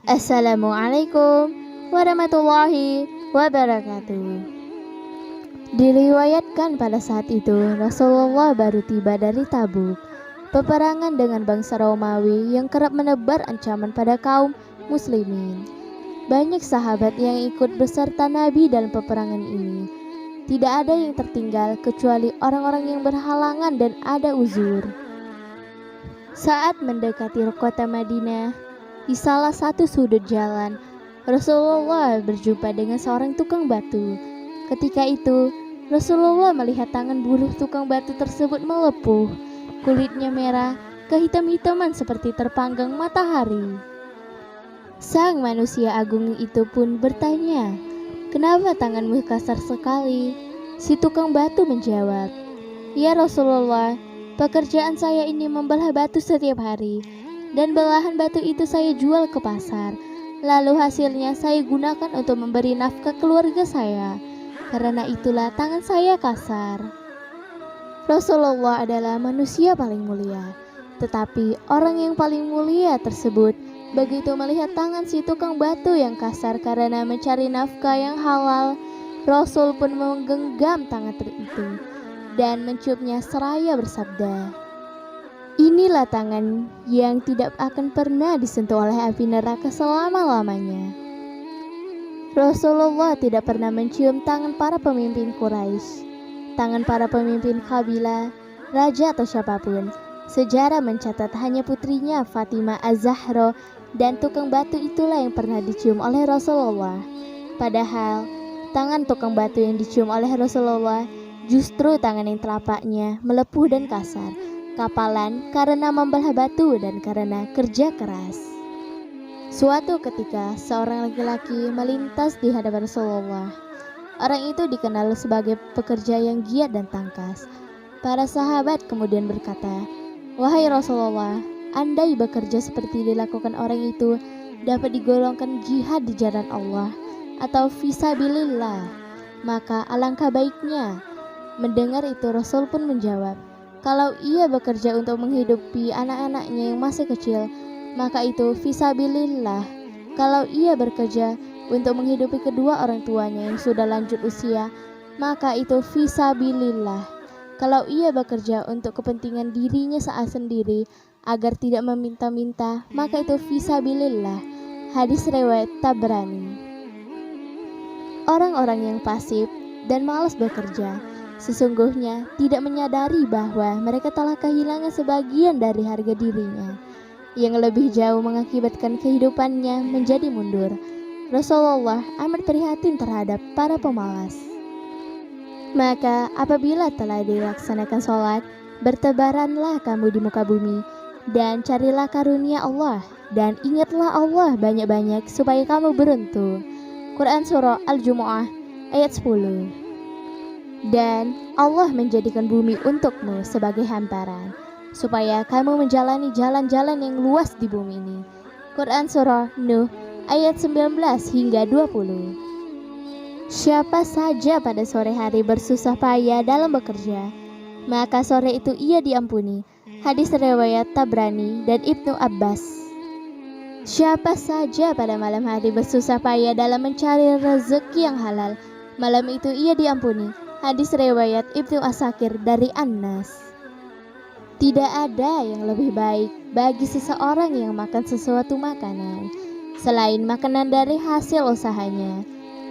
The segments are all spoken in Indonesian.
Assalamualaikum warahmatullahi wabarakatuh. Diriwayatkan pada saat itu Rasulullah baru tiba dari Tabuk, peperangan dengan bangsa Romawi yang kerap menebar ancaman pada kaum muslimin. Banyak sahabat yang ikut beserta Nabi dalam peperangan ini. Tidak ada yang tertinggal kecuali orang-orang yang berhalangan dan ada uzur. Saat mendekati kota Madinah, di salah satu sudut jalan, Rasulullah berjumpa dengan seorang tukang batu. Ketika itu, Rasulullah melihat tangan buruh tukang batu tersebut melepuh. Kulitnya merah, kehitam-hitaman seperti terpanggang matahari. Sang manusia agung itu pun bertanya, "Kenapa tanganmu kasar sekali?" Si tukang batu menjawab, "Ya Rasulullah, pekerjaan saya ini membelah batu setiap hari. Dan belahan batu itu saya jual ke pasar. Lalu hasilnya saya gunakan untuk memberi nafkah keluarga saya. Karena itulah tangan saya kasar." Rasulullah adalah manusia paling mulia. Tetapi orang yang paling mulia tersebut begitu melihat tangan si tukang batu yang kasar karena mencari nafkah yang halal, Rasul pun menggenggam tangan itu dan menciumnya seraya bersabda, "Inilah tangan yang tidak akan pernah disentuh oleh api neraka selama-lamanya." Rasulullah tidak pernah mencium tangan para pemimpin Quraisy, tangan para pemimpin kabilah, raja atau siapapun. Sejarah mencatat hanya putrinya Fatimah Az-Zahra dan tukang batu itulah yang pernah dicium oleh Rasulullah. Padahal tangan tukang batu yang dicium oleh Rasulullah justru tangan yang telapaknya melepuh dan kasar, kapalan karena membelah batu dan karena kerja keras. Suatu ketika seorang laki-laki melintas di hadapan Rasulullah. Orang itu dikenal sebagai pekerja yang giat dan tangkas. Para sahabat kemudian berkata, "Wahai Rasulullah, andai bekerja seperti dilakukan orang itu dapat digolongkan jihad di jalan Allah atau fisabilillah, maka alangkah baiknya." Mendengar itu Rasul pun menjawab, "Kalau ia bekerja untuk menghidupi anak-anaknya yang masih kecil, maka itu fisabilillah. Kalau ia bekerja untuk menghidupi kedua orang tuanya yang sudah lanjut usia, maka itu fisabilillah. Kalau ia bekerja untuk kepentingan dirinya saat sendiri agar tidak meminta-minta, maka itu fisabilillah." Hadis riwayat Tabrani. Orang-orang yang pasif dan malas bekerja sesungguhnya tidak menyadari bahwa mereka telah kehilangan sebagian dari harga dirinya, yang lebih jauh mengakibatkan kehidupannya menjadi mundur. Rasulullah amat prihatin terhadap para pemalas. Maka apabila telah dilaksanakan sholat, bertebaranlah kamu di muka bumi, dan carilah karunia Allah, dan ingatlah Allah banyak-banyak supaya kamu beruntung. Quran Surah Al-Jumu'ah ayat 10. Dan Allah menjadikan bumi untukmu sebagai hamparan, supaya kamu menjalani jalan-jalan yang luas di bumi ini. Quran Surah Nuh ayat 19 hingga 20. Siapa saja pada sore hari bersusah payah dalam bekerja, maka sore itu ia diampuni. Hadis riwayat Tabrani dan Ibnu Abbas. Siapa saja pada malam hari bersusah payah dalam mencari rezeki yang halal, malam itu ia diampuni. Hadis riwayat Ibnu Asakir dari Anas. Tidak ada yang lebih baik bagi seseorang yang makan sesuatu makanan selain makanan dari hasil usahanya.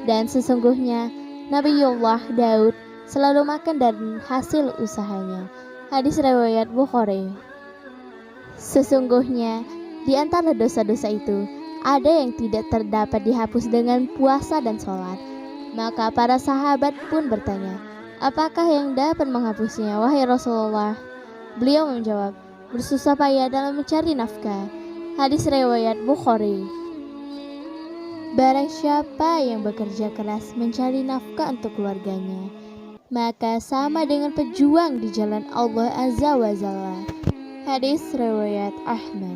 Dan sesungguhnya Nabiullah Daud selalu makan dari hasil usahanya. Hadis riwayat Bukhari. Sesungguhnya di antara dosa-dosa itu ada yang tidak terdapat dihapus dengan puasa dan sholat. Maka para sahabat pun bertanya, "Apakah yang dapat menghapusnya, wahai Rasulullah?" Beliau menjawab, "Bersusah payah dalam mencari nafkah." Hadis riwayat Bukhari. Barang siapa yang bekerja keras mencari nafkah untuk keluarganya, maka sama dengan pejuang di jalan Allah Azza wa Jalla. Hadis riwayat Ahmad.